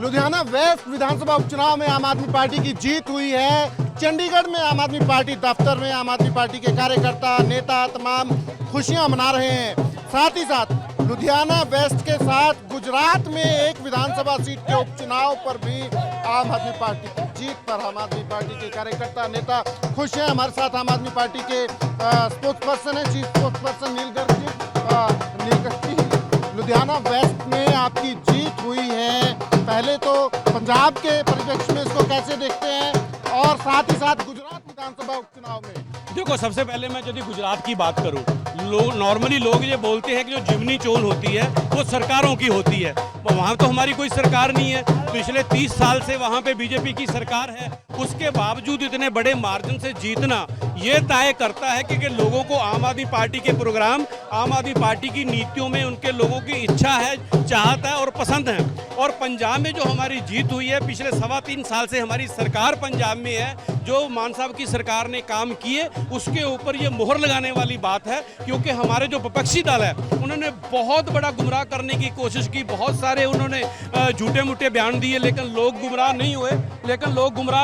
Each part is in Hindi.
लुधियाना वेस्ट विधानसभा उपचुनाव में आम आदमी पार्टी की जीत हुई है। चंडीगढ़ में आम आदमी पार्टी दफ्तर में आम आदमी पार्टी के कार्यकर्ता नेता तमाम खुशियां मना रहे हैं। साथ ही साथ लुधियाना वेस्ट के साथ गुजरात में एक विधानसभा सीट के उपचुनाव पर भी आम आदमी पार्टी की जीत पर आम आदमी पार्टी के कार्यकर्ता नेता खुश हैं। हमारे साथ आम आदमी पार्टी के स्पोक्स पर्सन है, चीफ स्पोक्स पर्सन नीलगढ़ की। लुधियाना वेस्ट में आपकी जीत हुई है। पहले तो पंजाब के परिप्रेक्ष्य में इसको कैसे देखते हैं और साथ ही साथ गुजरात विधानसभा उपचुनाव में? देखो, सबसे पहले मैं यदि गुजरात की बात करूं, नॉर्मली लोग ये बोलते हैं कि जो जिमनी चोल होती है वो सरकारों की होती है। वहाँ तो हमारी कोई सरकार नहीं है। पिछले 30 साल से वहाँ पे बीजेपी की सरकार है। उसके बावजूद इतने बड़े मार्जिन से जीतना ये तय करता है कि लोगों को आम आदमी पार्टी के प्रोग्राम, आम आदमी पार्टी की नीतियों में उनके लोगों की इच्छा है, चाहत है और पसंद है। और पंजाब में जो हमारी जीत हुई है, पिछले 3.25 साल से हमारी सरकार पंजाब में है, जो मान साहब की सरकार ने काम किए उसके ऊपर ये मोहर लगाने वाली बात है। क्योंकि हमारे जो विपक्षी दल है उन्होंने बहुत बड़ा गुमराह करने की कोशिश की, बहुत सारे उन्होंने झूठे मूठे बयान दिए, लेकिन लोग गुमराह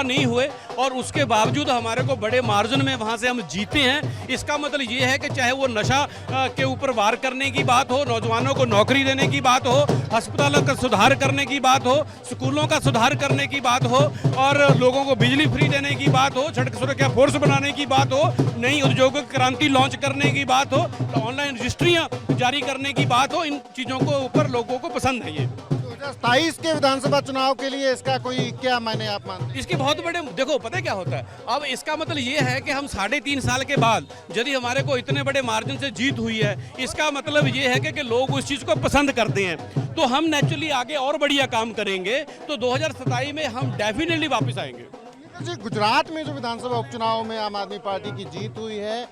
नहीं हुए और उसके बावजूद हमारे को बड़े मार्जिन में वहाँ से हम जीते हैं। इसका मतलब ये है कि चाहे वो नशा के ऊपर वार करने की बात हो, नौजवानों को नौकरी देने की बात हो, अस्पतालों का सुधार करने की बात हो, स्कूलों का सुधार करने की बात हो और लोगों को बिजली फ्री देने की बात हो, सड़क सुरक्षा फोर्स बनाने की बात हो, नई औद्योगिक क्रांति लॉन्च करने की बात हो, ऑनलाइन रजिस्ट्रियां जारी करने की बात हो, इन चीजों को ऊपर लोगों को पसंद है। ये 2027 के विधानसभा चुनाव के लिए इसका कोई क्या मायने आप मानते हैं? इसके बहुत बड़े, देखो पता है क्या होता है, अब इसका मतलब ये है कि हम 3.5 साल के बाद यदि हमारे को इतने बड़े मार्जिन से जीत हुई है, इसका मतलब ये है कि लोग उस चीज को पसंद करते हैं। तो हम नेचुरली आगे और बढ़िया काम करेंगे, तो 2027 में हम डेफिनेटली वापस आएंगे। जी, गुजरात में जो विधानसभा उपचुनाव में आम आदमी पार्टी की जीत हुई है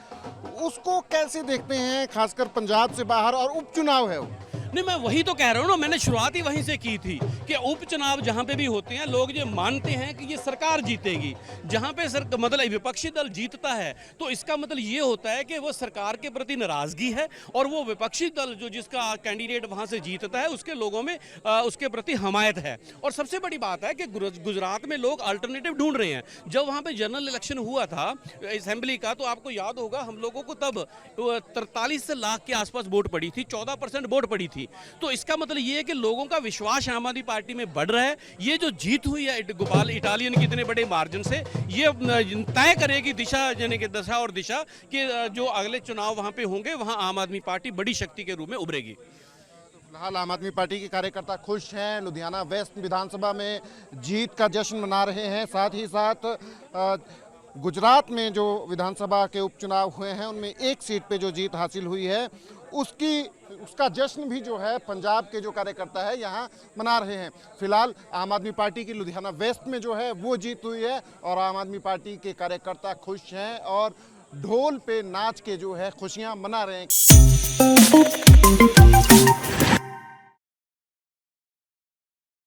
उसको कैसे देखते हैं, खासकर पंजाब से बाहर और उपचुनाव है वो? नहीं, मैं वही तो कह रहा हूँ ना, मैंने शुरुआत ही वहीं से की थी कि उपचुनाव जहाँ पे भी होते हैं लोग ये मानते हैं कि ये सरकार जीतेगी। जहाँ पे मतलब विपक्षी दल जीतता है तो इसका मतलब ये होता है कि वो सरकार के प्रति नाराजगी है और वो विपक्षी दल जो जिसका कैंडिडेट वहाँ से जीतता है उसके लोगों में उसके प्रति हमायत है। और सबसे बड़ी बात है कि गुजरात में लोग अल्टरनेटिव ढूंढ रहे हैं। जब वहाँ पे जनरल इलेक्शन हुआ था असेंबली का, तो आपको याद होगा हम लोगों को तब 43 लाख के आसपास वोट पड़ी थी, 14% वोट पड़ी थी। तो इसका मतलब ये है कि लोगों का विश्वास आम आदमी पार्टी में बढ़ रहा है। ये जो जीत हुई है गोपाल इटालियन के इतने बड़े मार्जिन से, ये तय करेगी दिशा, यानी कि दशा और दिशा कि जो अगले चुनाव वहां पे होंगे वहां आम आदमी पार्टी बड़ी शक्ति के रूप में उभरेगी। फिलहाल आम आदमी पार्टी के कार्यकर्ता खुश हैं, लुधियाना वेस्ट विधानसभा में जीत का जश्न मना रहे हैं। साथ ही साथ गुजरात में जो विधानसभा के उपचुनाव हुए हैं उनमें एक सीट पे जो जीत हासिल हुई है उसका जश्न भी जो है पंजाब के जो कार्यकर्ता है यहाँ मना रहे हैं। फिलहाल आम आदमी पार्टी की लुधियाना वेस्ट में जो है वो जीत हुई है और आम आदमी पार्टी के कार्यकर्ता खुश हैं और ढोल पे नाच के जो है खुशियाँ मना रहे हैं।